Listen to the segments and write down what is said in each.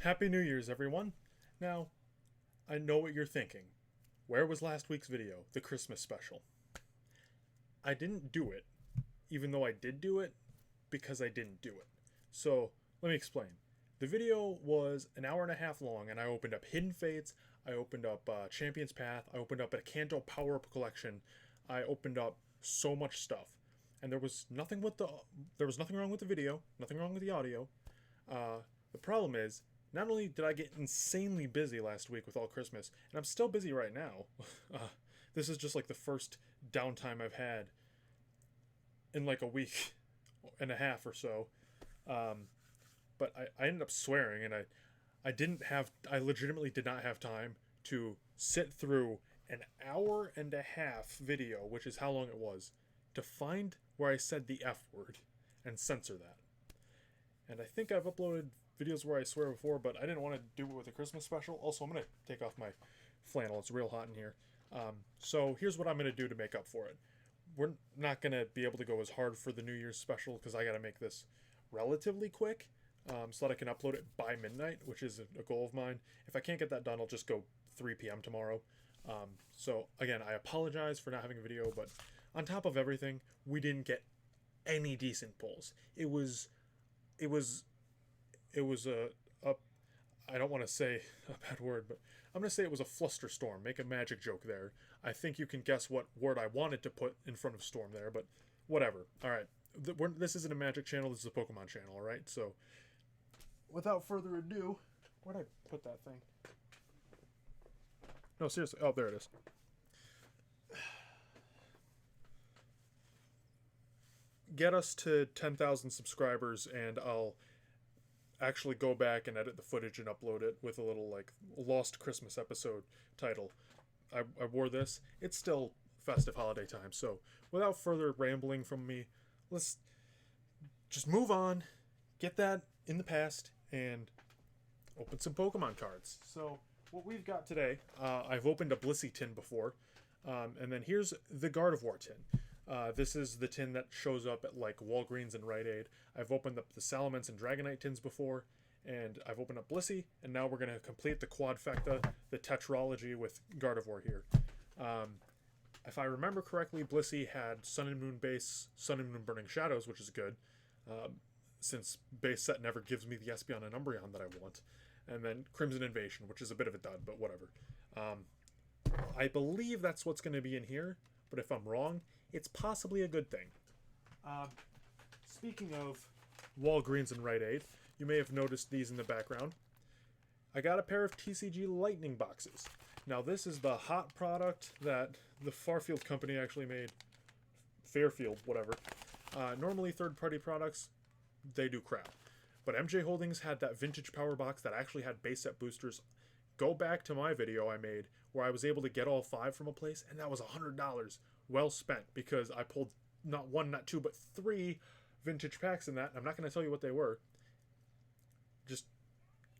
Happy New Year's, everyone. Now, I know what you're thinking. Where was last week's video, the Christmas special? I didn't do it, even though I did do it, because I didn't do it. So, let me explain. The video was an hour and a half long, and I opened up Hidden Fates, I opened up Champion's Path, I opened up a Kanto Power Up collection, I opened up so much stuff. And there was nothing wrong with the video, nothing wrong with the audio. The problem is, not only did I get insanely busy last week with all Christmas, and I'm still busy right now. This is just like the first downtime I've had in like a week and a half or so. But I ended up swearing, and I legitimately did not have time to sit through an hour and a half video, which is how long it was, to find where I said the F word and censor that. And I think I've uploaded videos where I swear before, but I didn't want to do it with a Christmas special. Also, I'm going to take off my flannel. It's real hot in here. So here's what I'm going to do to make up for it. We're not going to be able to go as hard for the New Year's special because I got to make this relatively quick so that I can upload it by midnight, which is a goal of mine. If I can't get that done, I'll just go 3 p.m. tomorrow. So again, I apologize for not having a video, but on top of everything, we didn't get any decent polls. It was a I don't want to say a bad word, but I'm going to say it was a flusterstorm. Make a magic joke there. I think you can guess what word I wanted to put in front of storm there, but whatever. All right. This isn't a magic channel. This is a Pokemon channel, all right? So without further ado, where'd I put that thing? No, seriously. Oh, there it is. Get us to 10,000 subscribers, and I'll actually go back and edit the footage and upload it with a little like Lost Christmas episode title. I wore this. It's still festive holiday time, so without further rambling from me, let's just move on, get that in the past, and open some Pokemon cards. So what we've got today, I've opened a Blissey tin before, and then here's the Gardevoir tin. This is the tin that shows up at like Walgreens and Rite Aid. I've opened up the Salamence and Dragonite tins before, and I've opened up Blissey, and now we're going to complete the Quadfecta, the Tetralogy with Gardevoir here. If I remember correctly, Blissey had Sun and Moon base, Sun and Moon Burning Shadows, which is good, since base set never gives me the Espeon and Umbreon that I want, and then Crimson Invasion, which is a bit of a dud, but whatever. I believe that's what's going to be in here, but if I'm wrong, it's possibly a good thing. Speaking of Walgreens and Rite Aid, you may have noticed these in the background. I got a pair of TCG Lightning boxes. Now this is the hot product that the Farfield company actually made. Fairfield, whatever. Normally third-party products, they do crap. But MJ Holdings had that vintage power box that actually had base set boosters. Go back to my video I made where I was able to get all 5 from a place, and that was $100 well spent because I pulled not 1, not 2, but 3 vintage packs in that. And I'm not going to tell you what they were. Just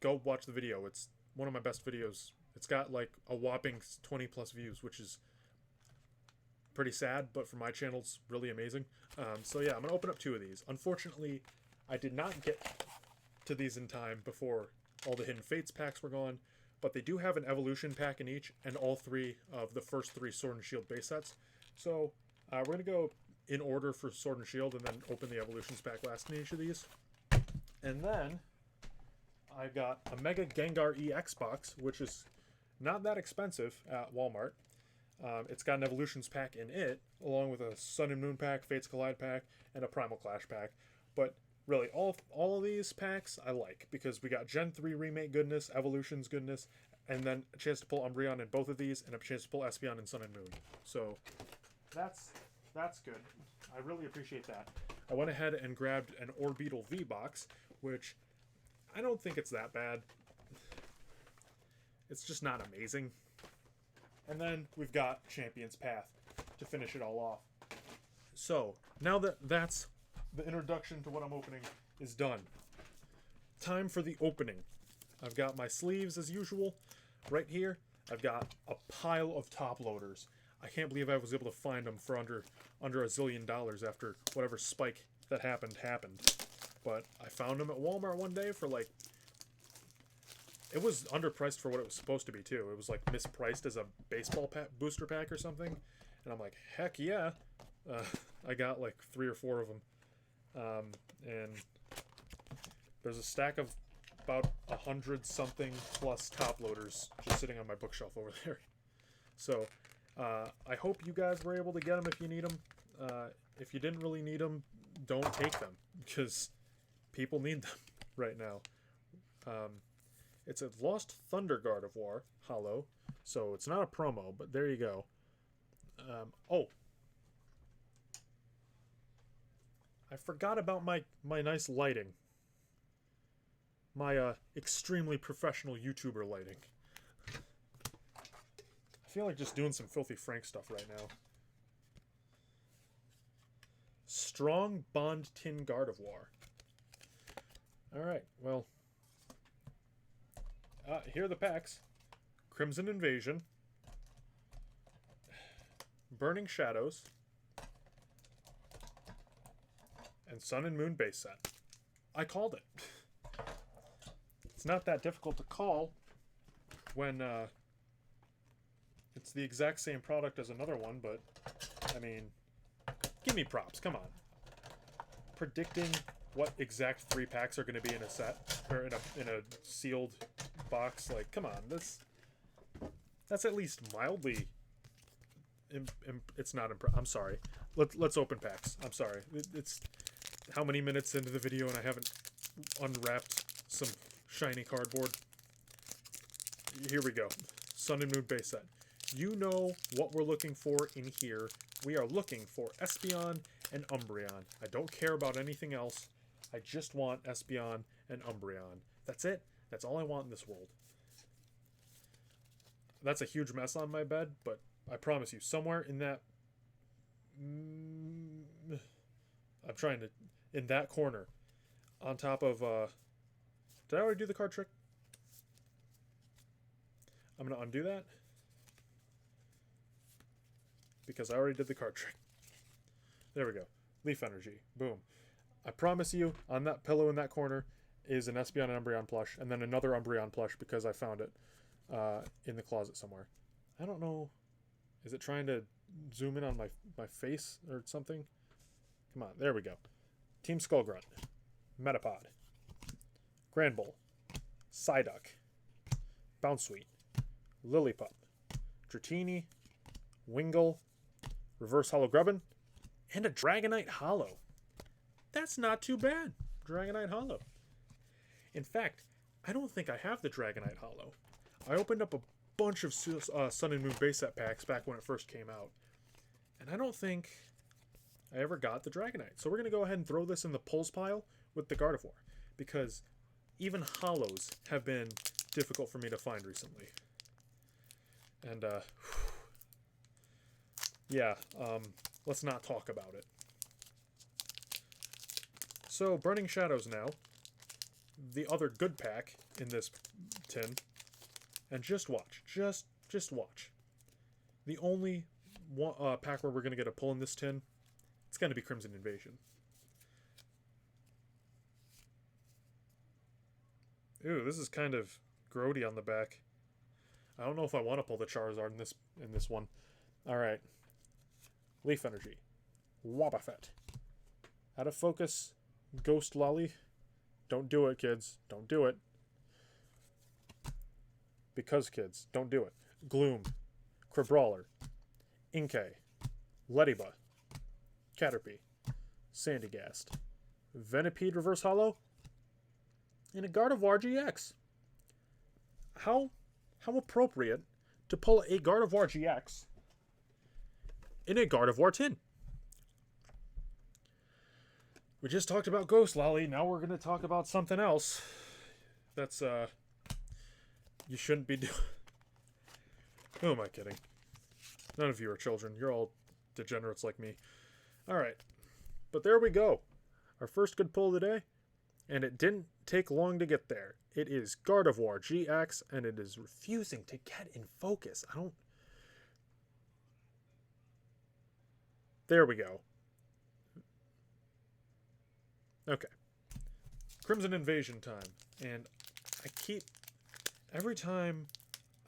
go watch the video. It's one of my best videos. It's got like a whopping 20 plus views, which is pretty sad, but for my channel, it's really amazing. So yeah, I'm going to open up 2 of these. Unfortunately, I did not get to these in time before all the Hidden Fates packs were gone, but they do have an evolution pack in each, and all 3 of the first 3 Sword and Shield base sets. So we're going to go in order for Sword and Shield, and then open the evolutions pack last in each of these. And then I got a Mega Gengar EX box, which is not that expensive at Walmart. It's got an evolutions pack in it, along with a Sun and Moon pack, Fates Collide pack, and a Primal Clash pack. But really, all of these packs I like, because we got Gen 3 Remake goodness, Evolutions goodness, and then a chance to pull Umbreon in both of these, and a chance to pull Espeon in Sun and Moon. So that's good. I really appreciate that. I went ahead and grabbed an Orbeetle V box, which I don't think it's that bad. It's just not amazing. And then we've got Champion's Path to finish it all off. So now that's the introduction to what I'm opening is done. Time for the opening. I've got my sleeves as usual. Right here, I've got a pile of top loaders. I can't believe I was able to find them for under $1 zillion after whatever spike that happened. But I found them at Walmart one day for like It was underpriced for what it was supposed to be too. It was like mispriced as a baseball booster pack or something, and I'm like, heck yeah! Uh, I got like 3 or 4 of them, and there's a stack of about 100 something plus top loaders just sitting on my bookshelf over there. So I hope you guys were able to get them if you need them. If you didn't really need them, don't take them because people need them right now. It's a Lost Thunder Gardevoir Holo, so it's not a promo, but there you go. Oh, I forgot about my nice lighting. My extremely professional YouTuber lighting. I feel like just doing some Filthy Frank stuff right now. Strong Bond Tin Gardevoir. Alright, well. Here are the packs. Crimson Invasion. Burning Shadows. And Sun and Moon base set. I called it. It's not that difficult to call when it's the exact same product as another one, but I mean, give me props. Come on. Predicting what exact 3 packs are going to be in a set or in a sealed box, like, come on, that's at least mildly. It's not I'm sorry. Let's open packs. I'm sorry. It's how many minutes into the video and I haven't unwrapped some shiny cardboard. Here we go. Sun and Moon base set. You know what we're looking for in here. We are looking for Espeon and Umbreon. I don't care about anything else. I just want Espeon and Umbreon. That's it. That's all I want in this world. That's a huge mess on my bed, but I promise you, somewhere in that... I'm trying to... In that corner, on top of... Did I already do the card trick? I'm going to undo that. Because I already did the card trick. There we go. Leaf Energy. Boom. I promise you, on that pillow in that corner is an Espeon and Umbreon plush, and then another Umbreon plush because I found it in the closet somewhere. I don't know. Is it trying to zoom in on my face or something? Come on. There we go. Team Skullgrunt. Metapod. Granbull. Psyduck. Bounsweet. Lillipup. Dratini. Wingull. Reverse Holo Grubbin. And a Dragonite Holo. That's not too bad. Dragonite Holo. In fact, I don't think I have the Dragonite Holo. I opened up a bunch of Sun and Moon base set packs back when it first came out. And I don't think I ever got the Dragonite. So we're going to go ahead and throw this in the pulls pile with the Gardevoir. Because even Holos have been difficult for me to find recently. And, yeah, let's not talk about it. So, Burning Shadows now. The other good pack in this tin. And just watch. Just watch. The only pack where we're going to get a pull in this tin, it's going to be Crimson Invasion. Ooh, this is kind of grody on the back. I don't know if I want to pull the Charizard in this one. Alright. Leaf Energy. Wobbuffet. Out of focus. Ghost Lolly. Don't do it, kids. Don't do it. Because, kids, don't do it. Gloom. Crabrawler. Inkay. Lediba. Caterpie. Sandygast. Venipede Reverse Holo. And a Gardevoir GX. How appropriate to pull a Gardevoir GX in a Gardevoir tin. We just talked about Ghost Lolly. Now we're going to talk about something else. That's, you shouldn't be doing. Who am I kidding? None of you are children. You're all degenerates like me. Alright. But there we go. Our first good pull today. And it didn't take long to get there. It is Gardevoir GX, and it is refusing to get in focus. There we go. Okay. Crimson Invasion time. And I keep... every time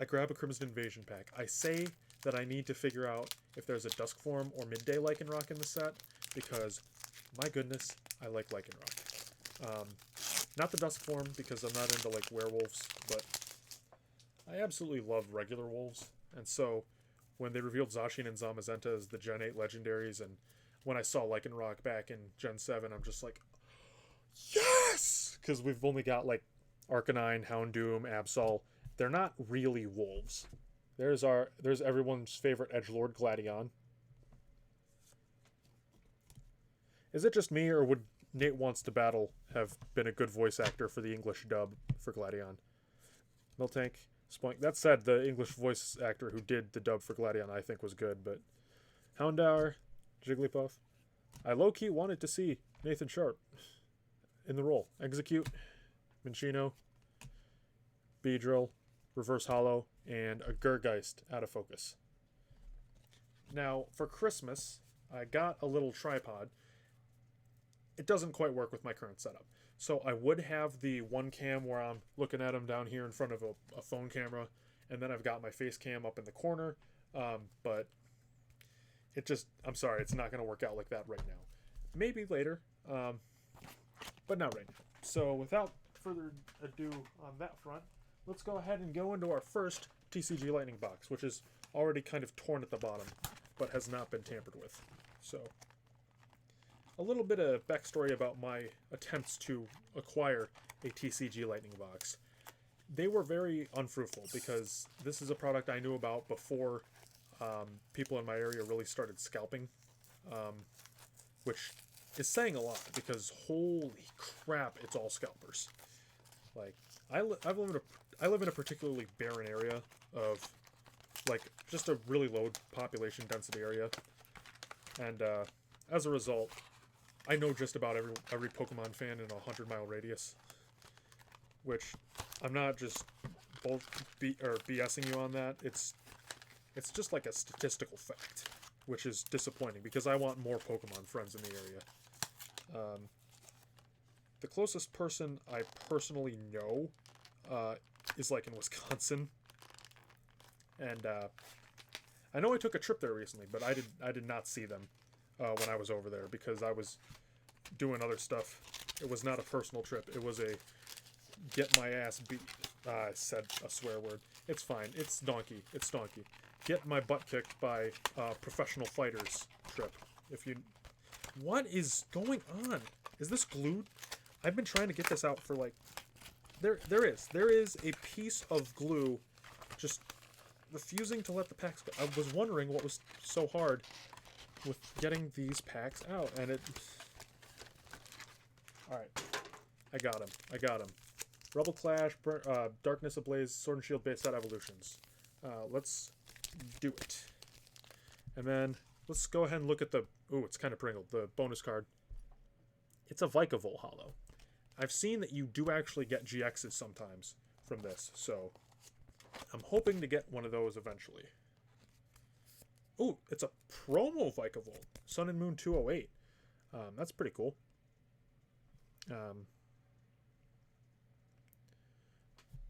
I grab a Crimson Invasion pack, I say that I need to figure out if there's a Dusk Form or Midday Lycanroc in the set, because, my goodness, I like Lycanroc. Not the Dusk Form, because I'm not into, like, werewolves, but I absolutely love regular wolves, and so when they revealed Zacian and Zamazenta as the Gen 8 legendaries, and when I saw Lycanroc back in Gen 7, I'm just like, yes! Because we've only got, like, Arcanine, Houndoom, Absol. They're not really wolves. There's everyone's favorite edgelord, Gladion. Is it just me, or would Nate Wants to Battle have been a good voice actor for the English dub for Gladion? Miltank, Spoink. That said, the English voice actor who did the dub for Gladion I think was good, but Houndour, Jigglypuff. I low-key wanted to see Nathan Sharp in the role. Execute, Minccino, Beedrill, Reverse Hollow, and a Gurgeist out of focus. Now, for Christmas, I got a little tripod. It doesn't quite work with my current setup. So I would have the one cam where I'm looking at him down here in front of a phone camera, and then I've got my face cam up in the corner, but it just, I'm sorry, it's not going to work out like that right now. Maybe later, but not right now. So without further ado on that front, let's go ahead and go into our first TCG Lightning box, which is already kind of torn at the bottom, but has not been tampered with. So, a little bit of backstory about my attempts to acquire a TCG Lightning box. They were very unfruitful, because this is a product I knew about before people in my area really started scalping, which is saying a lot, because holy crap, it's all scalpers. Like, I live in a particularly barren area of, like, just a really low population density area, and as a result, I know just about every Pokemon fan in a 100-mile radius, which I'm not just BSing you on that. It's just like a statistical fact, which is disappointing, because I want more Pokemon friends in the area. The closest person I personally know is like in Wisconsin, and I know I took a trip there recently, but I did not see them when I was over there, because I was doing other stuff. It was not a personal trip. It was a get my ass beat. I said a swear word. It's fine. It's donkey. It's donkey. Get my butt kicked by professional fighters trip. If you, what is going on? Is this glued? I've been trying to get this out for like. There is a piece of glue, just refusing to let the packs go. I was wondering what was so hard with getting these packs out, and it. All right, I got him. Rebel Clash, Darkness Ablaze, Sword and Shield base set evolutions. Let's do it. And then let's go ahead and look at the. Ooh, it's kind of pringled. The bonus card. It's a Vikavolt Hollow. I've seen that you do actually get GXs sometimes from this, so I'm hoping to get one of those eventually. Ooh, it's a promo Vikavolt. Sun and Moon 208. That's pretty cool.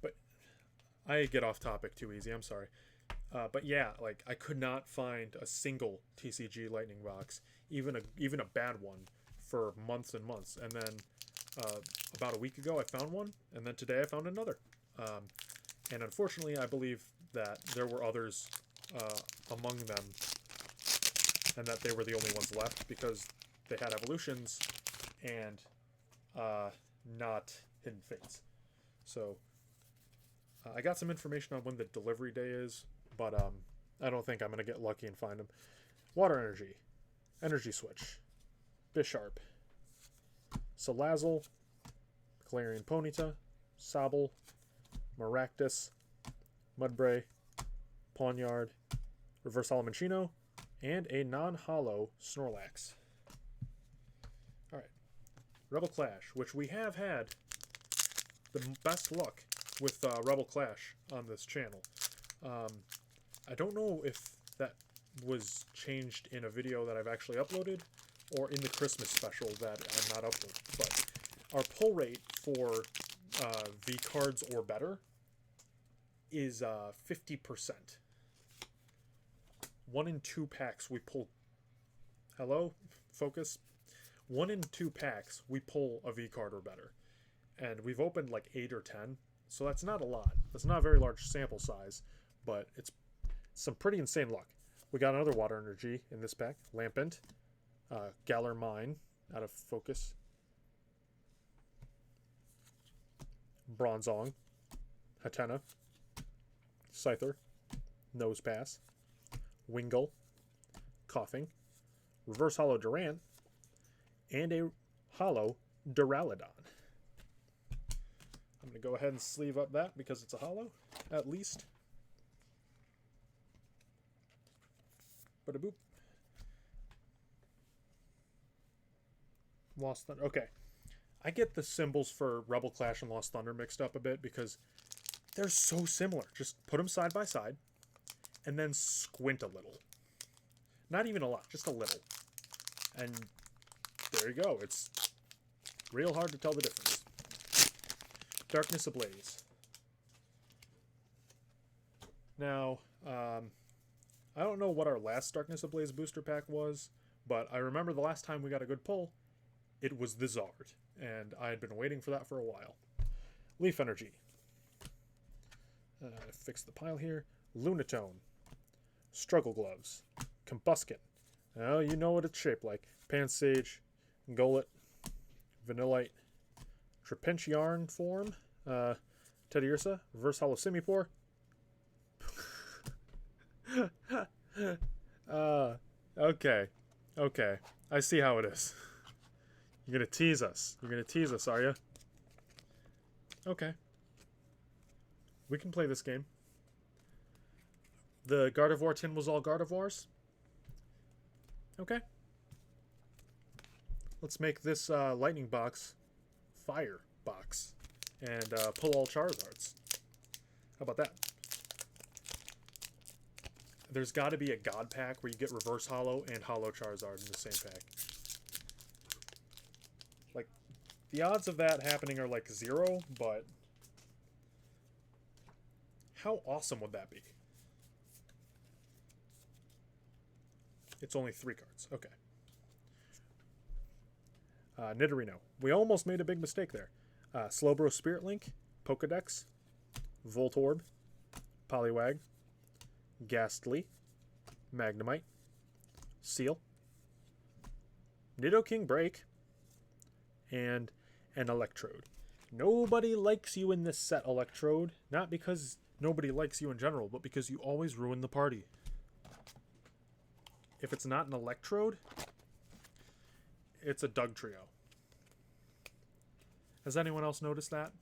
But I get off topic too easy, I'm sorry. But yeah, like, I could not find a single TCG Lightning box, even a bad one, for months and months. And then about a week ago I found one, and then today I found another. And unfortunately, I believe that there were others among them, and that they were the only ones left, because they had evolutions and not Hidden Fates. So I got some information on when the delivery day is, but I don't think I'm going to get lucky and find them. Water Energy, Energy Switch, Bisharp, Salazzle, Galarian Ponyta, Sobble, Maractus, Mudbray, Pawniard, Reverse Hollow Minccino, and a non-hollow Snorlax. Alright. Rebel Clash, which we have had the best luck with Rebel Clash on this channel. I don't know if that was changed in a video that I've actually uploaded, or in the Christmas special that I'm not uploading, but our pull rate for V cards or better is 50%. 1 in 2 packs we pull. Hello? Focus. 1 in 2 packs we pull a V card or better. And we've opened like 8 or 10. So that's not a lot. That's not a very large sample size. But it's some pretty insane luck. We got another Water Energy in this pack. Lampent. Galar Mine. Out of focus. Bronzong. Hatena. Scyther. Nosepass. Wingull. Coughing. Reverse Hollow Durant. And a Hollow Duraludon. I'm going to go ahead and sleeve up that because it's a hollow, at least. Bada boop. Lost Thunder. Okay. I get the symbols for Rebel Clash and Lost Thunder mixed up a bit because they're so similar. Just put them side by side and then squint a little. Not even a lot, just a little. And there you go. It's real hard to tell the difference. Darkness Ablaze. Now, I don't know what our last Darkness Ablaze booster pack was, but I remember the last time we got a good pull, it was the Zard, and I had been waiting for that for a while. Leaf Energy. Fix the pile here. Lunatone. Struggle Gloves. Combuskin. Well, you know what it's shaped like. Pansage. Golett. Vanillite. Trapinchiarn form. Teddiursa. Reverse Hollow Simipour. Okay. Okay. I see how it is. You're gonna tease us. You're gonna tease us, are you? Okay. We can play this game. The Gardevoir tin was all Gardevoirs. Okay. Let's make this lightning box fire box and pull all Charizards. How about that? There's got to be a God pack where you get Reverse Hollow and Hollow Charizard in the same pack. Like, the odds of that happening are like 0, but how awesome would that be? It's only 3 cards. Okay. Nidorino. We almost made a big mistake there. Slowbro Spirit Link, Pokedex, Voltorb, Poliwag, Ghastly, Magnemite, Seal, Nidoking Break, and an Electrode. Nobody likes you in this set, Electrode. Not because nobody likes you in general, but because you always ruin the party. If it's not an Electrode, it's a Dugtrio. Has anyone else noticed that?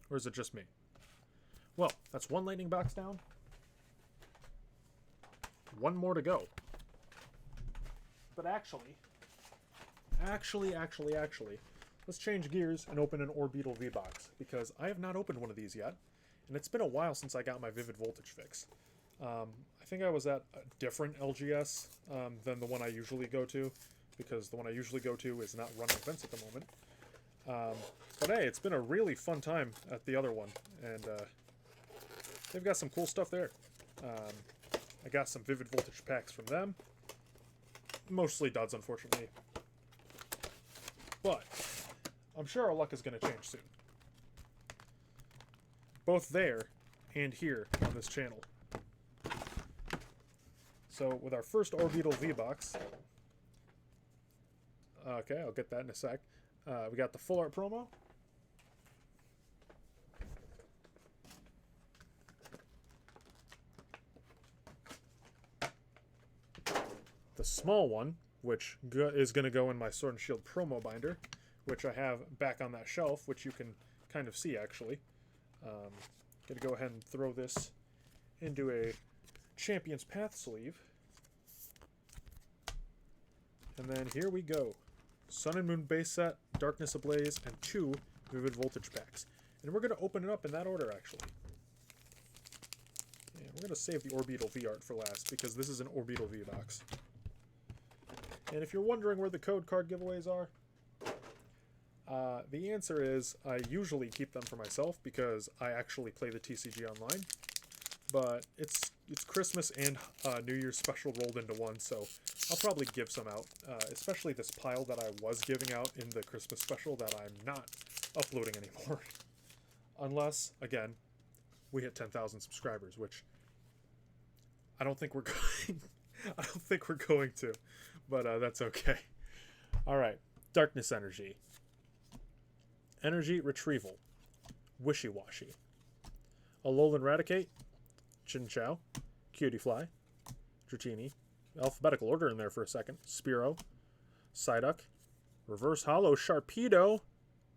Or is it just me? Well, that's 1 lightning box down. 1 more to go. But actually, let's change gears and open an Orbeetle V-Box, because I have not opened one of these yet, and it's been a while since I got my Vivid Voltage fix. I think I was at a different LGS than the one I usually go to, because the one I usually go to is not running events at the moment. But hey, it's been a really fun time at the other one, and they've got some cool stuff there. I got some Vivid Voltage packs from them. Mostly duds, unfortunately. But I'm sure our luck is going to change soon. Both there and here on this channel. So with our first Orbeetle V-Box, okay, I'll get that in a sec. We got the Full Art promo. The small one, which is going to go in my Sword and Shield promo binder, which I have back on that shelf, which you can kind of see actually. Going to go ahead and throw this into a Champion's Path sleeve. And then here we go. Sun and Moon base set, Darkness Ablaze, and 2 Vivid Voltage packs. And we're going to open it up in that order, actually. Yeah, we're going to save the Orbeetle V-Art for last, because this is an Orbeetle V-Box. And if you're wondering where the code card giveaways are, The answer is I usually keep them for myself because I actually play the TCG online. But it's Christmas and New Year's special rolled into one, so I'll probably give some out, especially this pile that I was giving out in the Christmas special that I'm not uploading anymore. Unless, again, we hit 10,000 subscribers, which I don't think we're going. I don't think we're going to, but that's okay. All right, Darkness Energy, Energy Retrieval, Wishy Washy, Alolan Raticate, Chinchou, Cutiefly, Dratini, alphabetical order in there for a second, Spearow, Psyduck, Reverse Hollow Sharpedo,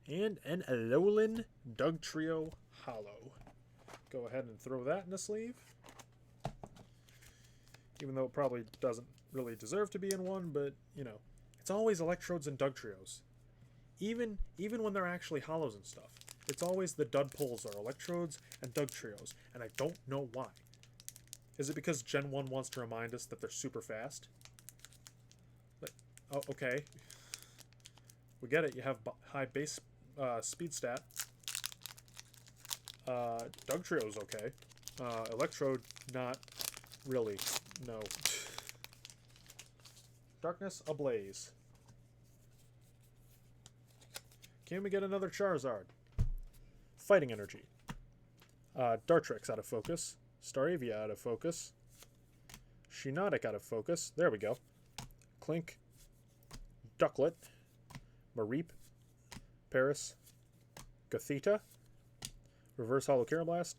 and an Alolan Dugtrio Hollow. Go ahead and throw that in the sleeve. Even though it probably doesn't really deserve to be in one, but, you know, it's always Electrodes and Dugtrios. Even when they're actually hollows and stuff. It's always the dud pulls are Electrodes and Dugtrios, and I don't know why. Is it because Gen 1 wants to remind us that they're super fast? But, oh, okay. We get it. You have high base speed stat. Dugtrio's okay. Electrode, not really. No. Darkness Ablaze. Can we get another Charizard? Fighting Energy. Dartrix out of focus. Staravia out of focus. Shiinotic out of focus. There we go. Clink. Ducklet. Mareep. Paris. Gothita. Reverse Hollow Carablast.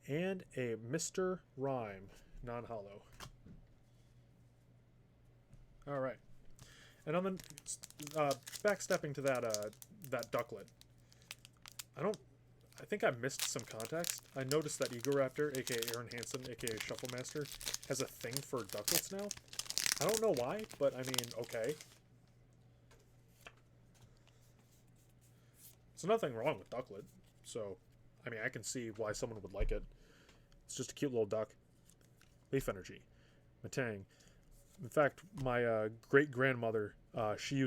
And a Mr. Rhyme. Non-hollow. Alright. And on the backstepping to that Ducklet. I think I missed some context. I noticed that Egoraptor, aka Aaron Hansen, aka Shufflemaster, has a thing for Ducklets now. I don't know why, but I mean, okay. There's nothing wrong with Ducklet, so I mean, I can see why someone would like it. It's just a cute little duck. Leaf Energy. Matang. In fact, my great-grandmother, she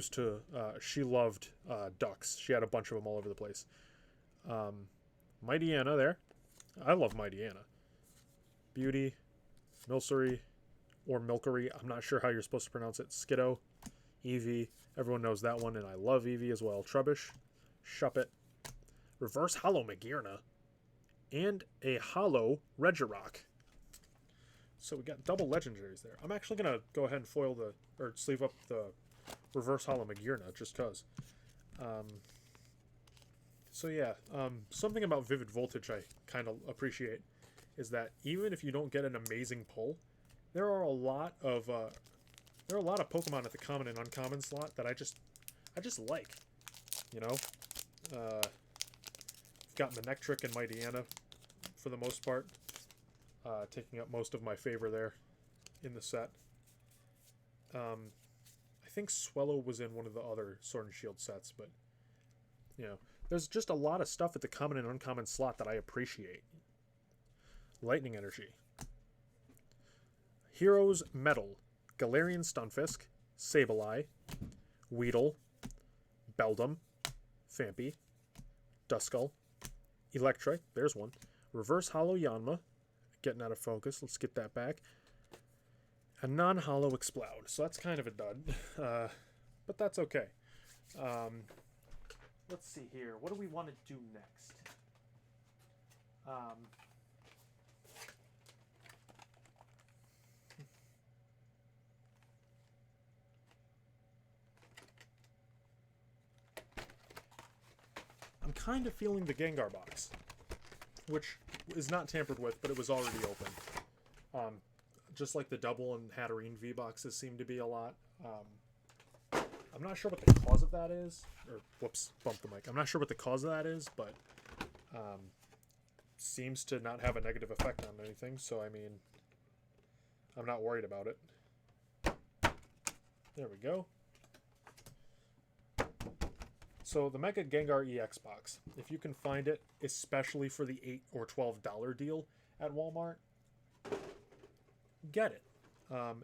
loved ducks. She had a bunch of them all over the place. Mightyena there. I love Mightyena. Beauty, Milcery, or Milcery. I'm not sure how you're supposed to pronounce it. Skiddo, Eevee. Everyone knows that one, and I love Eevee as well. Trubbish, Shuppet, Reverse Hollow Magearna, and a Hollow Regirock. So we got double legendaries there. I'm actually going to go ahead and sleeve up the Reverse Hollow Magearna, just because. So yeah, something about Vivid Voltage I kind of appreciate is that even if you don't get an amazing pull, there are a lot of Pokemon at the common and uncommon slot that I just like, you know. I've got Manectric and Mightyena for the most part, taking up most of my favor there in the set. I think Swellow was in one of the other Sword and Shield sets, but you know. There's just a lot of stuff at the common and uncommon slot that I appreciate. Lightning Energy. Heroes Metal. Galarian Stunfisk. Sableye. Weedle. Beldum. Phanpy. Duskull. Electric. There's one. Reverse Hollow Yanma. Getting out of focus. Let's get that back. A non-hollow Exploud. So that's kind of a dud. But that's okay. Let's see here. What do we want to do next? I'm kind of feeling the Gengar box, which is not tampered with, but it was already open. Just like the Double and Hatterene V boxes seem to be a lot. I'm not sure what the cause of that is. Or, whoops, bumped the mic. I'm not sure what the cause of that is, but seems to not have a negative effect on anything. So, I mean, I'm not worried about it. There we go. So, the Mega Gengar EX box. If you can find it, especially for the $8 or $12 deal at Walmart, get it.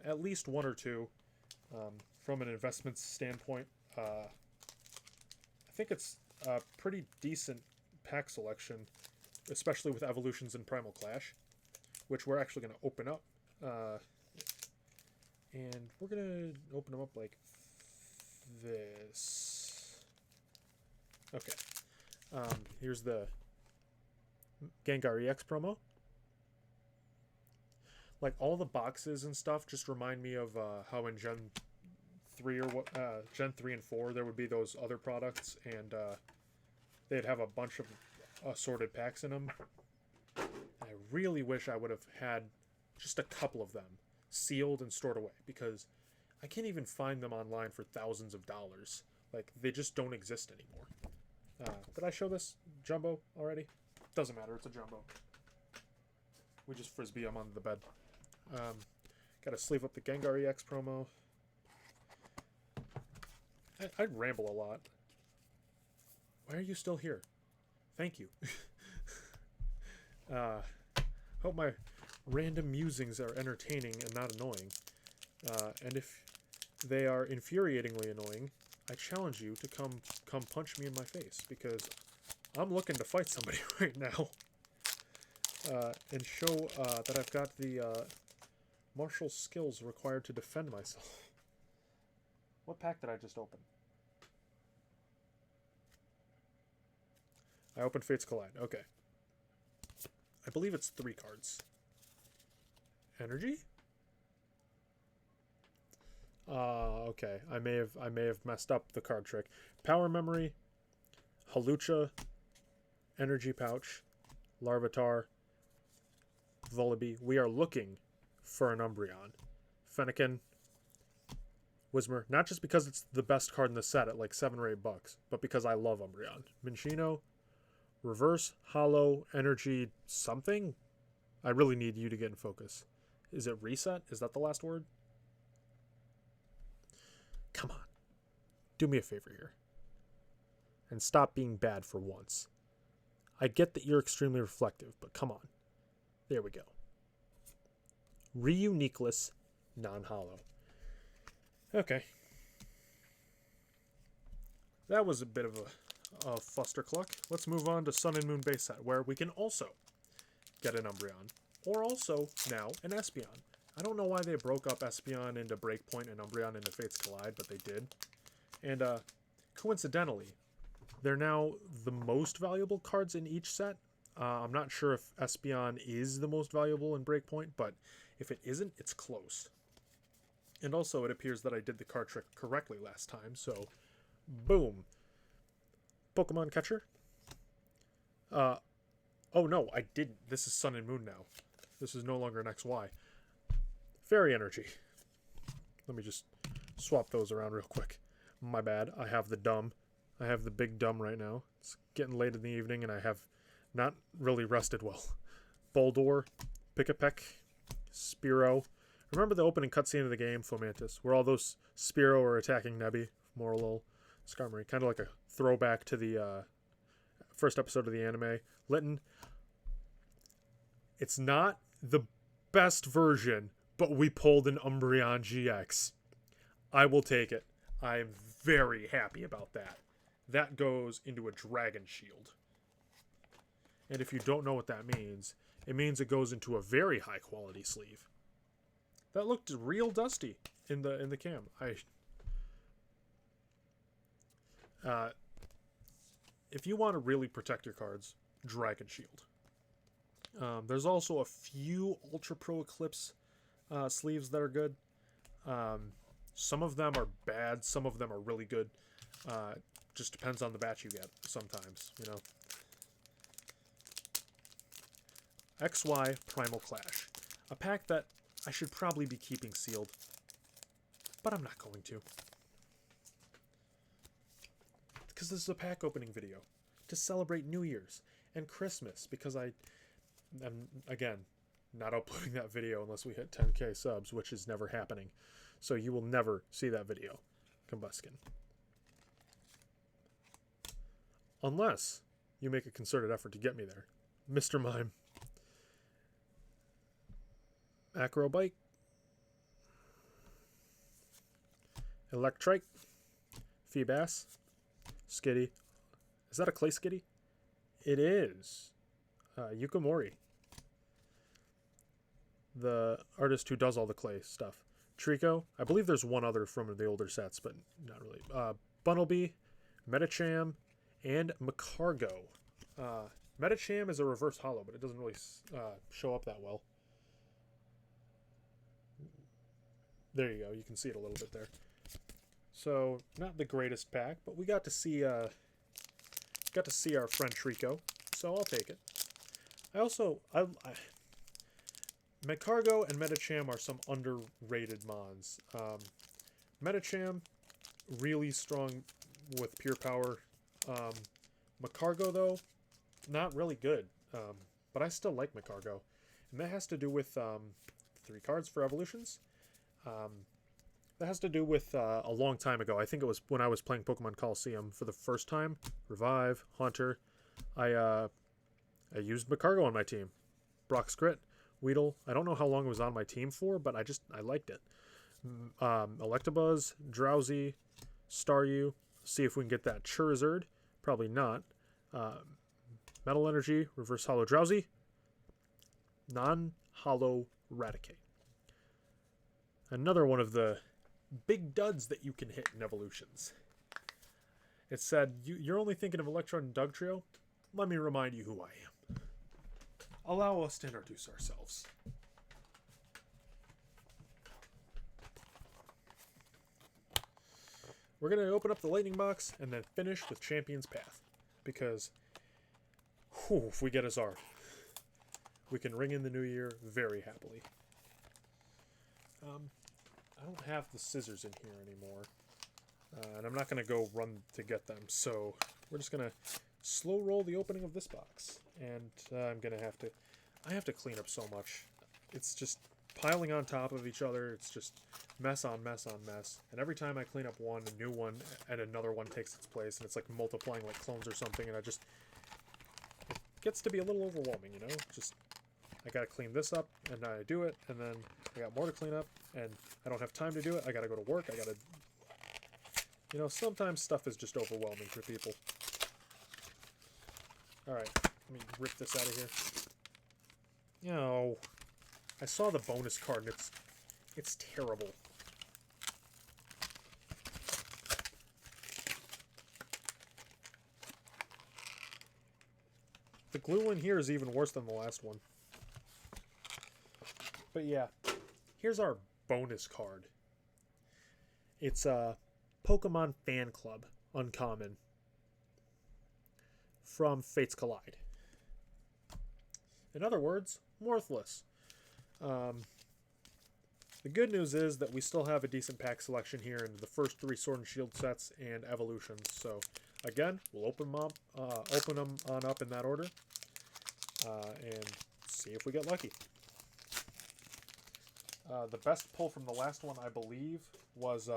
At least one or two. From an investment standpoint, I think it's a pretty decent pack selection, especially with Evolutions and Primal Clash, which we're actually going to open up. And we're going to open them up like this. Okay. Here's the Gengar EX promo. Like, all the boxes and stuff just remind me of how in Gen 3 or Gen 3 and 4 there would be those other products, and they'd have a bunch of assorted packs in them. I really wish I would have had just a couple of them sealed and stored away, because I can't even find them online for thousands of dollars. Like, they just don't exist anymore. Did I show this jumbo already? Doesn't matter, it's a jumbo. We just frisbee them onto the bed. Gotta sleeve up the Gengar EX promo. I ramble a lot. Why are you still here? Thank you. Hope my random musings are entertaining and not annoying. And if they are infuriatingly annoying, I challenge you to come punch me in my face, because I'm looking to fight somebody right now. And show that I've got the martial skills required to defend myself. What pack did I just open? I opened Fates Collide. Okay. I believe it's 3 cards. Energy? Okay. I may have messed up the card trick. Power Memory, Hawlucha, Energy Pouch, Larvitar, Vullaby. We are looking for an Umbreon. Fennekin, Whismur. Not just because it's the best card in the set at like $7 or $8, but because I love Umbreon. Minccino, Reverse, Hollow, Energy, something? I really need you to get in focus. Is it Reset? Is that the last word? Come on. Do me a favor here. And stop being bad for once. I get that you're extremely reflective, but come on. There we go. Reuniqueless, non-hollow. Okay. That was a bit of a fustercluck. Let's move on to Sun and Moon base set, where we can also get an Umbreon. Or also, now, an Espeon. I don't know why they broke up Espeon into Breakpoint and Umbreon into Fates Collide, but they did. And, coincidentally, they're now the most valuable cards in each set. I'm not sure if Espeon is the most valuable in Breakpoint, but if it isn't, it's close. And also, it appears that I did the card trick correctly last time, so boom. Pokemon Catcher. Oh no, I didn't. This is Sun and Moon now. This is no longer an XY. Fairy Energy. Let me just swap those around real quick. My bad. I have the dumb. I have the big dumb right now. It's getting late in the evening and I have not really rested well. Boldore, Pick-a-Peck, Spearow. Remember the opening cutscene of the game, Fomantis, where all those Spearow are attacking Nebby? Morlul, Skarmory. Kind of like a throwback to the first episode of the anime. Litten. It's not the best version, but we pulled an Umbreon GX. I will take it. I am very happy about that. That goes into a Dragon Shield. And if you don't know what that means, it means it goes into a very high quality sleeve. That looked real dusty in the cam. If you want to really protect your cards, Dragon Shield. There's also a few Ultra Pro Eclipse sleeves that are good. Some of them are bad, some of them are really good. Just depends on the batch you get sometimes, you know. XY Primal Clash. A pack that I should probably be keeping sealed, but I'm not going to. Because this is a pack opening video to celebrate New Year's and Christmas, because I am, again, not uploading that video unless we hit 10k subs, which is never happening. So you will never see that video, Combuskin. Unless you make a concerted effort to get me there. Mr. Mime. Acrobike. Electrike. Feebas. Skitty. Is that a Clay Skitty? It is. Yukamori. The artist who does all the clay stuff. Trico. I believe there's one other from the older sets, but not really. Bunnelby, Metacham, and Macargo. Metacham is a reverse holo, but it doesn't really show up that well. There you go. You can see it a little bit there. So not the greatest pack, but we got to see our friend Trico, so I'll take it. Macargo and Metacham are some underrated mons. Metacham, really strong with pure power. Macargo, though, not really good. But I still like Macargo. And that has to do with 3 cards for evolutions. That has to do with a long time ago. I think it was when I was playing Pokemon Coliseum for the first time. Revive, Haunter. I used Macargo on my team. Brock's Grit. Weedle. I don't know how long it was on my team for, but I liked it. Electabuzz, Drowsy, Staryu. See if we can get that Charizard. Probably not. Metal Energy, Reverse Holo Drowsy. Non-Holo Raticate. Another one of the big duds that you can hit in evolutions. It said, you're only thinking of Electrode and Dugtrio? Let me remind you who I am. Allow us to introduce ourselves. We're going to open up the lightning box and then finish with Champion's Path. Because, if we get a Zard, we can ring in the new year very happily. I don't have the scissors in here anymore. And I'm not going to go run to get them. So we're just going to slow roll the opening of this box. And I'm going to have to... I have to clean up so much. It's just piling on top of each other. It's just mess on mess on mess. And every time I clean up one, a new one, and another one takes its place. And it's like multiplying like clones or something. And it gets to be a little overwhelming, you know? Just... I gotta clean this up, and I do it, and then I got more to clean up, and I don't have time to do it. I gotta go to work. I gotta... You know, sometimes stuff is just overwhelming for people. Alright, let me rip this out of here. You know, I saw the bonus card, and it's terrible. The glue in here is even worse than the last one. But yeah, here's our bonus card. It's a Pokemon Fan Club Uncommon from Fates Collide. In other words, worthless. The good news is that we still have a decent pack selection here in the first 3 Sword and Shield sets and evolutions. So again, we'll open them on up in that order and see if we get lucky. The best pull from the last one, I believe, was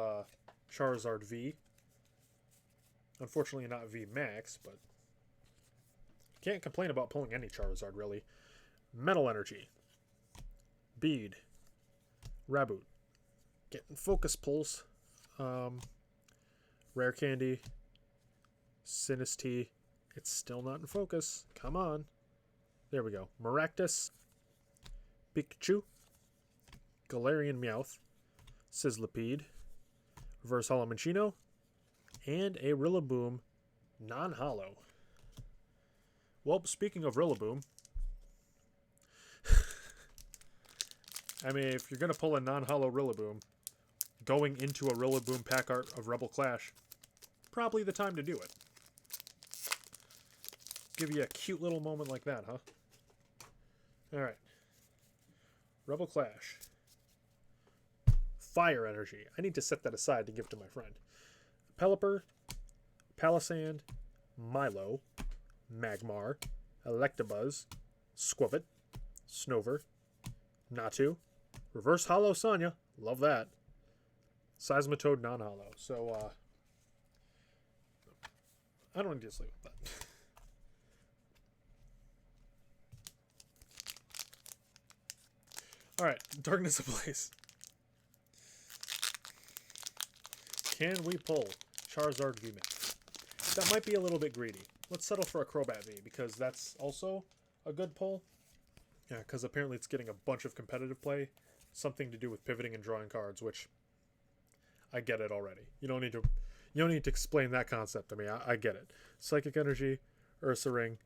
Charizard V. Unfortunately, not V Max, but can't complain about pulling any Charizard, really. Metal Energy. Bead. Raboot. Getting focus pulls. Rare Candy. Sinistea. It's still not in focus. Come on. There we go. Maractus. Pikachu. Galarian Meowth, Sizzlipede, Reverse Holo Minccino, and a Rillaboom non-holo. Well, speaking of Rillaboom, I mean, if you're going to pull a non-holo Rillaboom, going into a Rillaboom pack art of Rebel Clash, probably the time to do it. Give you a cute little moment like that, huh? Alright. Rebel Clash. Fire Energy. I need to set that aside to give to my friend. Pelipper, Palisand, Milo, Magmar, Electabuzz, Squavit, Snover, Natu, Reverse Holo Sonya. Love that. Seismitoad non-holo. So, I don't need to sleep with that. Alright, Darkness Ablaze. Can we pull Charizard VMAX? That might be a little bit greedy. let's settle for a Crobat V, because that's also a good pull. Yeah, because apparently it's getting a bunch of competitive play. Something to do with pivoting and drawing cards, which I get it already. You don't need to explain that concept to me. I get it. Psychic Energy, Ursaring,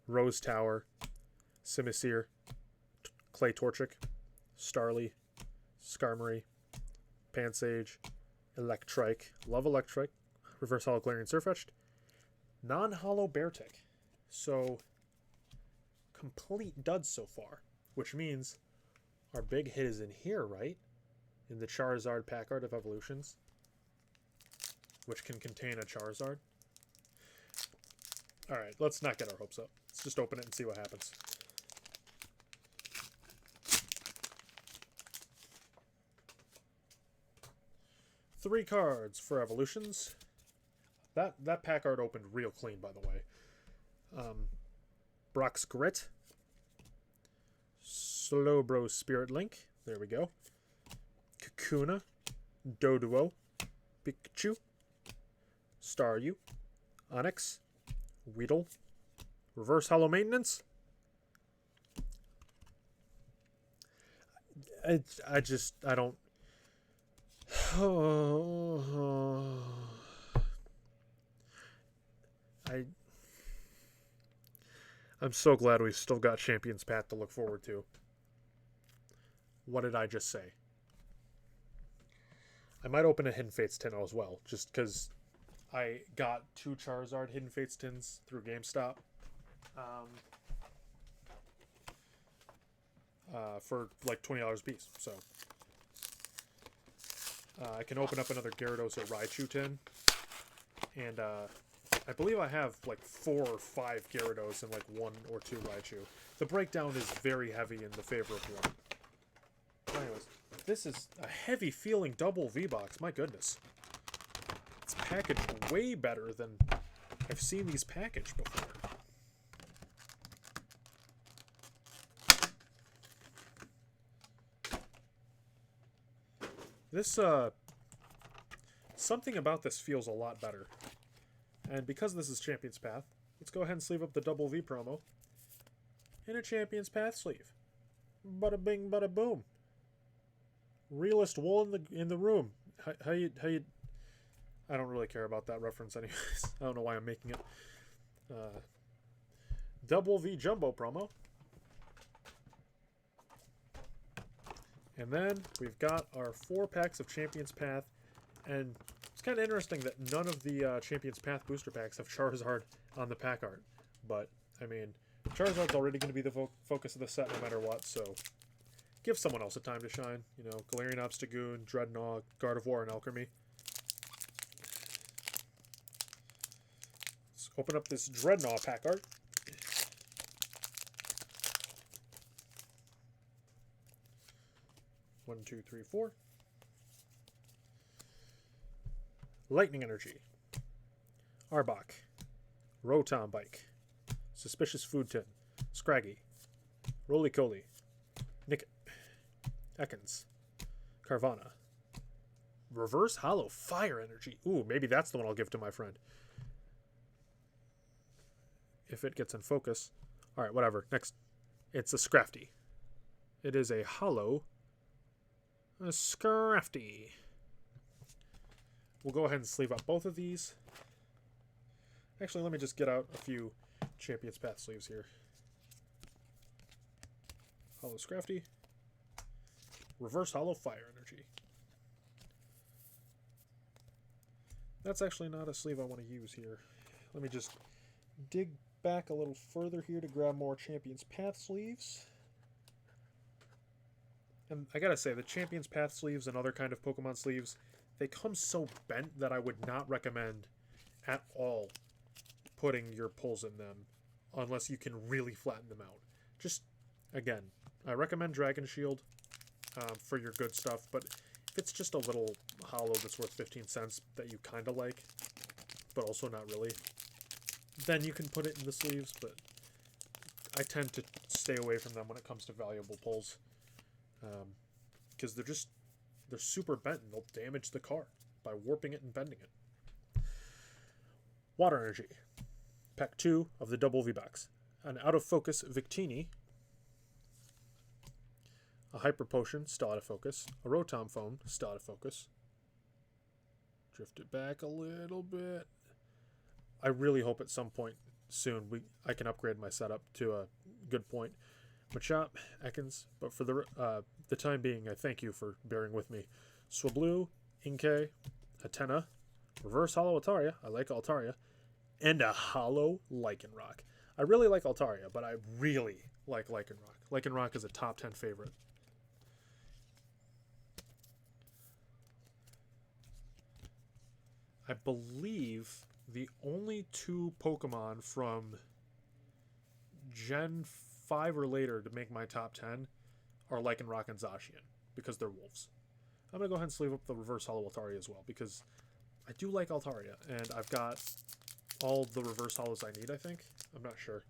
Rose Tower, Simisear, Clay Torchic, Starly, Skarmory, Pansage, Electrike, love Electrike, Reverse Hollow Galarian Surfetched, non-hollow Beartic. So, complete duds so far, which means our big hit is in here, right? In the Charizard pack art of Evolutions, which can contain a Charizard. Alright, let's not get our hopes up. Let's just open it and see what happens. Three cards for Evolutions. That pack art opened real clean, by the way. Brock's Grit. Slowbro Spirit Link. There we go. Kakuna. Doduo. Pikachu. Staryu. Onix. Weedle. Reverse Hollow Maintenance. I don't. I'm so glad we've still got Champion's Path to look forward to. What did I just say? I might open a Hidden Fates tin as well, just because I got 2 Charizard Hidden Fates tins through GameStop. For like $20 a piece, so I can open up another Gyarados or Raichu tin, and I believe I have like 4 or 5 Gyarados and like 1 or 2 Raichu. The breakdown is very heavy in the favor of one. Anyways, this is a heavy feeling double V-Box, my goodness. It's packaged way better than I've seen these packaged before. This, something about this feels a lot better. And because this is Champion's Path, let's go ahead and sleeve up the Double V promo in a Champion's Path sleeve. Bada bing, bada boom. Realest wool in the room. How you? I don't really care about that reference anyways. I don't know why I'm making it. Double V Jumbo promo. And then we've got our 4 packs of Champion's Path, and it's kind of interesting that none of the Champion's Path booster packs have Charizard on the pack art. But, I mean, Charizard's already going to be the focus of the set no matter what, so give someone else a time to shine. You know, Galarian Obstagoon, Dreadnought, Gardevoir, and Alchemy. Let's open up this Dreadnought pack art. One, two, three, 4. Lightning Energy. Arbok. Rotom Bike. Suspicious Food Tin. Scraggy. Roly-Coly. Nickit. Ekans. Carvana. Reverse Hollow Fire Energy. Ooh, maybe that's the one I'll give to my friend. If it gets in focus. Alright, whatever. Next. It's a Scrafty. It is a hollow Scrafty. We'll go ahead and sleeve up both of these. Actually, let me just get out a few Champion's Path sleeves here. Hollow Scrafty. Reverse Hollow Fire Energy. That's actually not a sleeve I want to use here. Let me just dig back a little further here to grab more Champion's Path sleeves. And I gotta say, the Champion's Path sleeves and other kind of Pokemon sleeves, they come so bent that I would not recommend at all putting your pulls in them unless you can really flatten them out. Just, again, I recommend Dragon Shield for your good stuff, but if it's just a little hollow that's worth 15 cents that you kind of like, but also not really, then you can put it in the sleeves, but I tend to stay away from them when it comes to valuable pulls. Because they're super bent and they'll damage the card by warping it and bending it. Water Energy. Pack 2 of the Double V box. An Out of Focus Victini. A Hyper Potion, still out of focus. A Rotom Phone, still out of focus. Drift it back a little bit. I really hope at some point soon I can upgrade my setup to a good point. Machop, Ekans, but for the time being, I thank you for bearing with me. Swablu, Inkay, Hatena, Reverse Hollow Altaria, I like Altaria, and a Hollow Lycanroc. I really like Altaria, but I really like Lycanroc. Lycanroc is a top 10 favorite. I believe the only two Pokemon from Gen 5 or later to make my top 10 are Lycanroc and Zacian, because they're wolves. I'm going to go ahead and sleeve up the Reverse Hollow Altaria as well, because I do like Altaria, and I've got all the Reverse Hollows I need, I think. I'm not sure.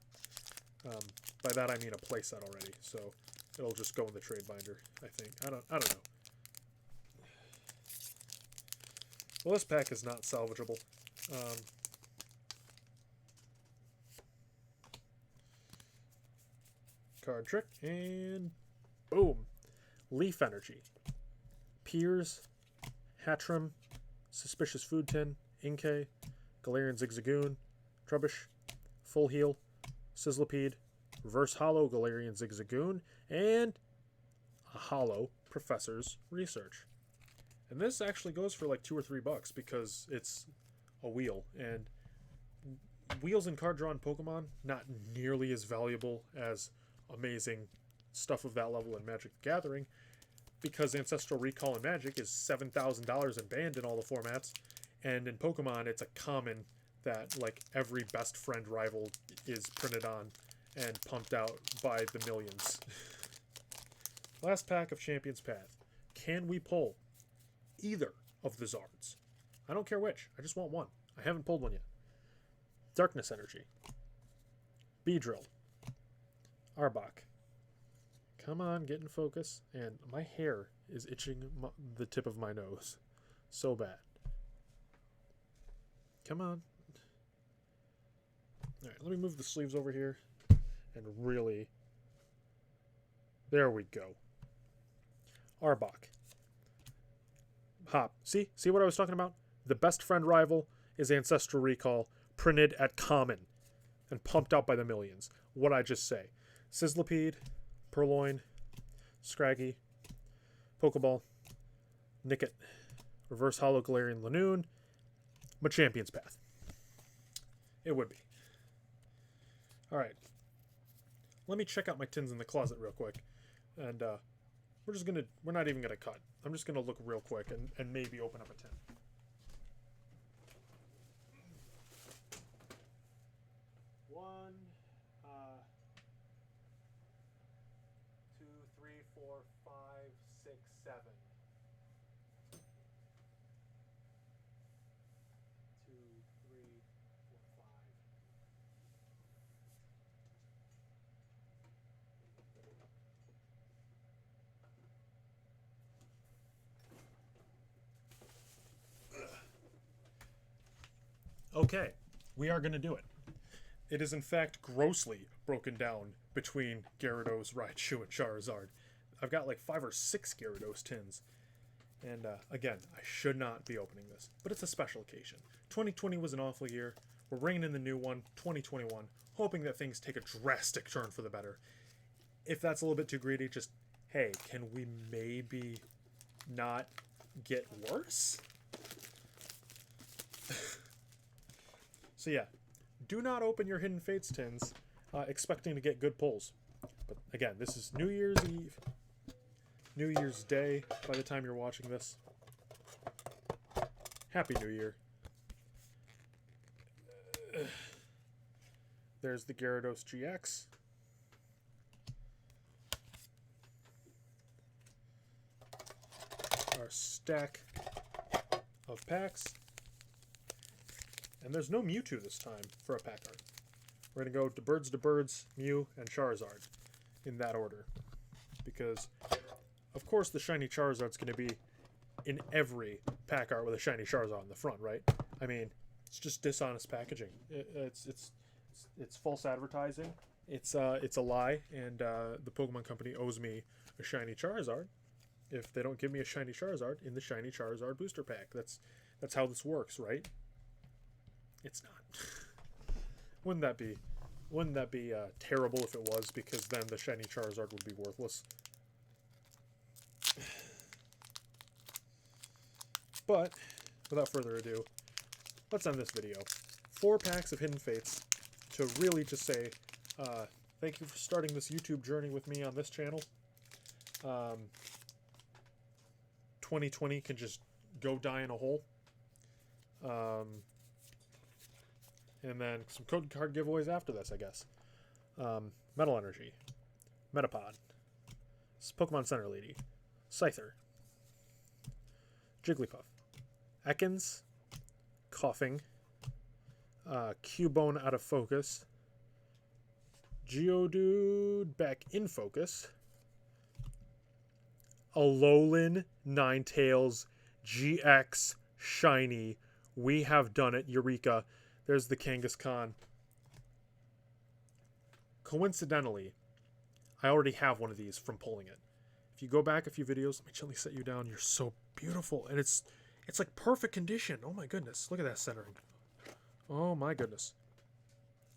By that I mean a playset already, so it'll just go in the trade binder, I think. I don't know. Well, this pack is not salvageable. Card trick, and boom. Leaf Energy. Piers, Hatchram, Suspicious Food Tin, Inkay, Galarian Zigzagoon, Trubbish, Full Heal, Sizzlipede, Reverse Hollow Galarian Zigzagoon, and a Hollow Professor's Research. And this actually goes for like $2 or $3 because it's a wheel. And wheels in card drawn Pokemon, not nearly as valuable as amazing stuff of that level in Magic the Gathering, because Ancestral Recall in Magic is $7,000 and banned in all the formats. And in Pokemon, it's a common that like every best friend rival is printed on and pumped out by the millions. Last pack of Champion's Path. Can we pull either of the Zards? I don't care which. I just want one. I haven't pulled one yet. Darkness Energy. Beedrill. Arbok. Come on, get in focus. And my hair is itching the tip of my nose. So bad. Come on. Alright, let me move the sleeves over here. And really... There we go. Arbok. Hop. See what I was talking about? The best friend rival is Ancestral Recall, printed at common and pumped out by the millions. What'd I just say? Sizzlipede, Purloin, Scraggy, Pokeball, Nickit, Reverse Hollow Galarian Lanoon, Champion's Path. It would be. Alright. Let me check out my tins in the closet real quick. And we're not even gonna cut. I'm just gonna look real quick and maybe open up a tin. One, 2, 3, 4, 5, 6, 7. 2, 3, 4, 5. Okay, we are going to do it. It is in fact grossly broken down between Gyarados, Raichu, and Charizard. I've got like 5 or 6 Gyarados tins. And again, I should not be opening this, but it's a special occasion. 2020 was an awful year. We're ringing in the new one, 2021, hoping that things take a drastic turn for the better. If that's a little bit too greedy, just, hey, can we maybe not get worse? So yeah, do not open your Hidden Fates tins expecting to get good pulls. But again, this is New Year's Eve, New Year's Day by the time you're watching this. Happy New Year. There's the Gyarados GX. Our stack of packs. And there's no Mewtwo this time for a pack art. We're going to go to Birds, Mew, and Charizard in that order. Because, of course, the shiny Charizard's going to be in every pack art with a shiny Charizard on the front, right? I mean, it's just dishonest packaging. It's It's false advertising. It's a lie, and the Pokemon Company owes me a shiny Charizard if they don't give me a shiny Charizard in the shiny Charizard booster pack. That's how this works, right? It's not. Wouldn't that be terrible if it was? Because then the shiny Charizard would be worthless. But without further ado, let's end this video. 4 packs of Hidden Fates to really just say thank you for starting this YouTube journey with me on this channel. 2020 can just go die in a hole. And then some code card giveaways after this, I guess. Metal Energy, Metapod, Pokemon Center Lady, Scyther, Jigglypuff, Ekans, Coughing, Cubone out of focus, Geodude back in focus, Alolan Ninetales GX Shiny. We have done it. Eureka. There's the Kangaskhan. Coincidentally, I already have one of these from pulling it. If you go back a few videos, let me gently set you down. You're so beautiful. And it's like perfect condition. Oh my goodness. Look at that centering. Oh my goodness.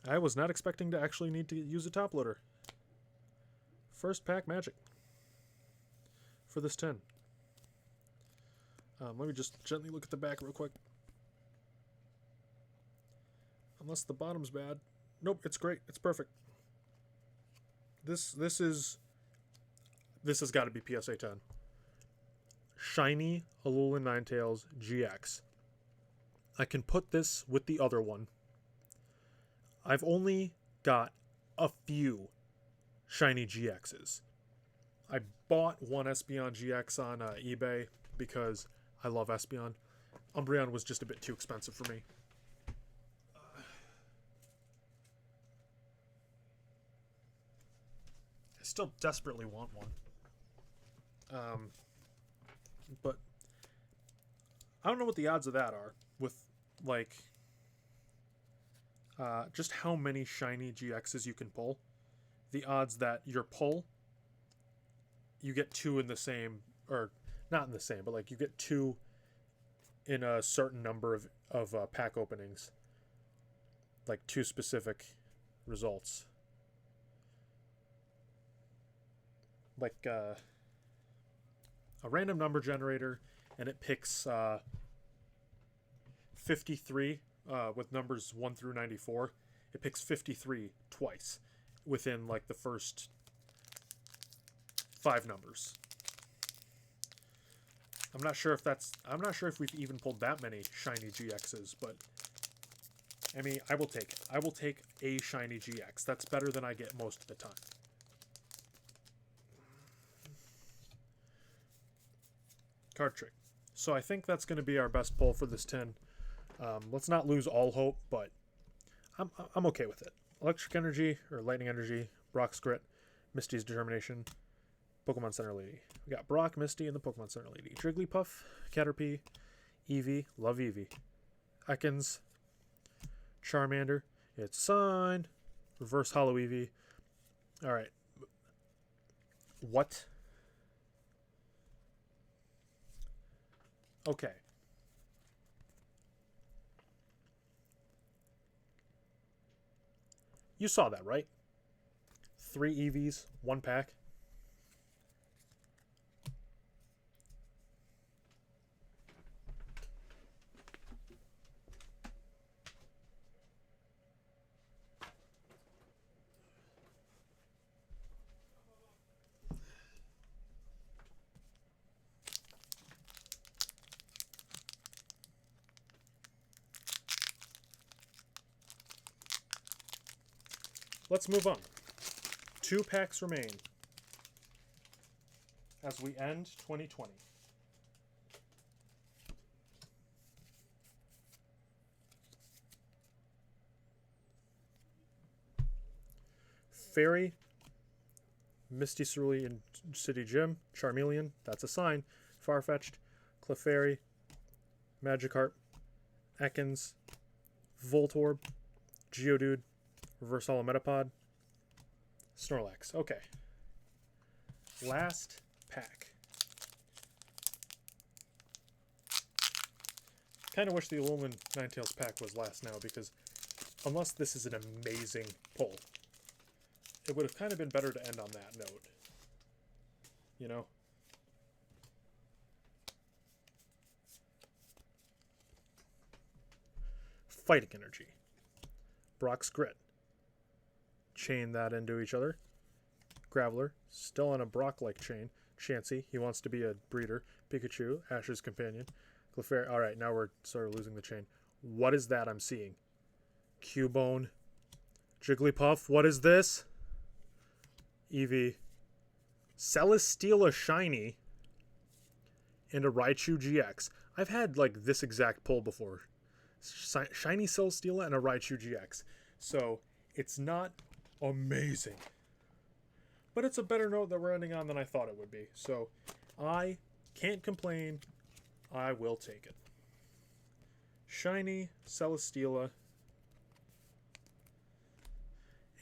I was not expecting to actually need to use a top loader. First pack magic for this 10. Let me just gently look at the back real quick. Unless the bottom's bad. Nope, it's great. It's perfect. This has got to be PSA 10. Shiny Alolan Ninetales GX. I can put this with the other one. I've only got a few shiny GXs. I bought one Espeon GX on eBay because I love Espeon. Umbreon was just a bit too expensive for me. I still desperately want one. But I don't know what the odds of that are with, like, just how many shiny GXs you can pull. The odds that your pull, you get 2 in the same, or not in the same, but like you get 2 in a certain number of pack openings. Like 2 specific results. Like a random number generator, and it picks 53 with numbers 1 through 94. It picks 53 twice within like the first 5 numbers. I'm not sure if we've even pulled that many shiny GXs, but I mean, I will take it. I will take a shiny GX. That's better than I get most of the time. Card trick. So I think that's going to be our best pull for this 10. Let's not lose all hope, but I'm okay with it. Electric Energy, or Lightning Energy, Brock's Grit, Misty's Determination, Pokemon Center Lady. We got Brock, Misty, and the Pokemon Center Lady. Jigglypuff, Caterpie, Eevee, love Eevee, Ekans, Charmander, it's signed, Reverse Hollow Eevee. Alright. What? Okay. You saw that, right? 3 EVs, 1 pack. Let's move on. 2 packs remain as we end 2020. Fairy, Misty Cerulean City Gym, Charmeleon, that's a sign, Farfetch'd, Clefairy, Magikarp, Ekans, Voltorb, Geodude, Reverse Hollow Metapod. Snorlax. Okay. Last pack. Kind of wish the Alolan Ninetales pack was last now, because unless this is an amazing pull, it would have kind of been better to end on that note. You know? Fighting Energy. Brock's Grit. Chain that into each other. Graveler, still on a Brock-like chain. Chansey, he wants to be a breeder. Pikachu, Ash's companion. Clefairy, alright, now we're sort of losing the chain. What is that I'm seeing? Cubone. Jigglypuff, what is this? Eevee. Celesteela Shiny. And a Raichu GX. I've had, like, this exact pull before. Shiny Celesteela and a Raichu GX. So, it's not amazing. But it's a better note that we're ending on than I thought it would be. So, I can't complain. I will take it. Shiny Celesteela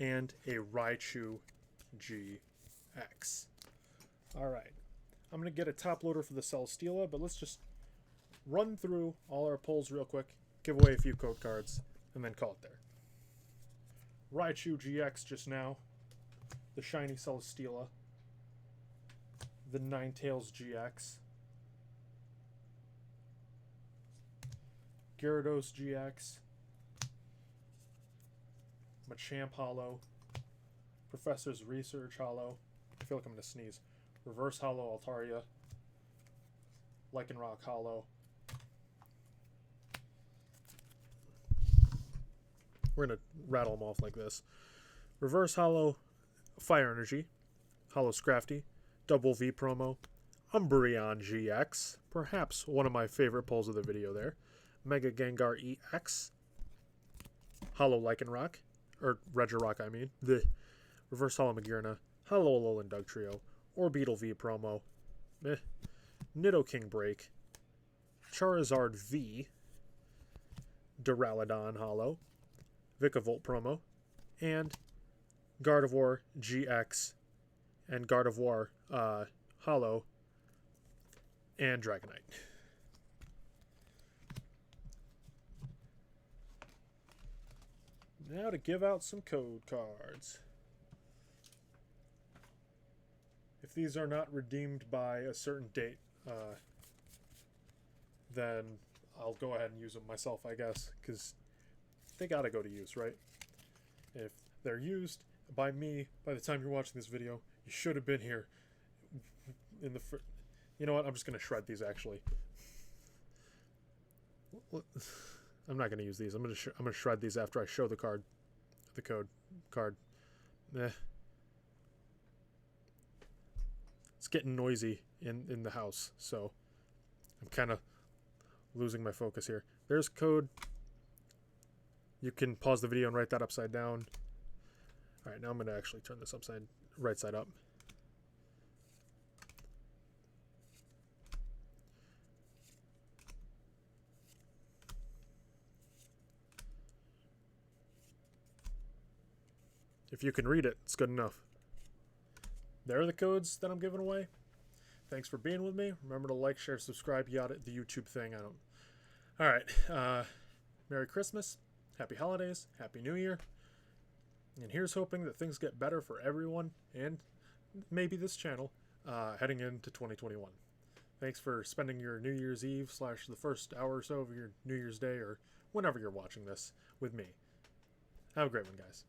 and a Raichu GX. Alright. I'm going to get a top loader for the Celesteela, but let's just run through all our pulls real quick, give away a few code cards, and then call it there. Raichu GX just now. The Shiny Celesteela. The Ninetales GX. Gyarados GX. Machamp Hollow. Professor's Research Hollow. I feel like I'm going to sneeze. Reverse Hollow Altaria. Lycanroc Hollow. We're going to rattle them off like this. Reverse Hollow Fire Energy. Hollow Scrafty. Double V promo. Umbreon GX. Perhaps one of my favorite pulls of the video there. Mega Gengar EX. Hollow Lycanroc. Or Regirock, I mean. The Reverse Hollow Magearna. Hollow Alolan Dugtrio. Orbeetle V promo. Nidoking Break. Charizard V. Duraludon Hollow. Vikavolt promo. And Gardevoir GX. And Gardevoir Hollow. And Dragonite. Now to give out some code cards. If these are not redeemed by a certain date, then I'll go ahead and use them myself, I guess, because they gotta go to use, right? If they're used by me by the time you're watching this video, you should have been here in the you know what, I'm just gonna shred these actually. I'm not gonna use these. I'm gonna shred these after I show the card, the code card. It's getting noisy in the house, so I'm kind of losing my focus here. There's code. You can pause the video and write that upside down. All right, now I'm gonna actually turn this right side up. If you can read it, it's good enough. There are the codes that I'm giving away. Thanks for being with me. Remember to like, share, subscribe, yada, the YouTube thing. All right. Merry Christmas. Happy holidays. Happy New Year. And here's hoping that things get better for everyone and maybe this channel heading into 2021. Thanks for spending your New Year's Eve / the first hour or so of your New Year's Day or whenever you're watching this with me. Have a great one, guys.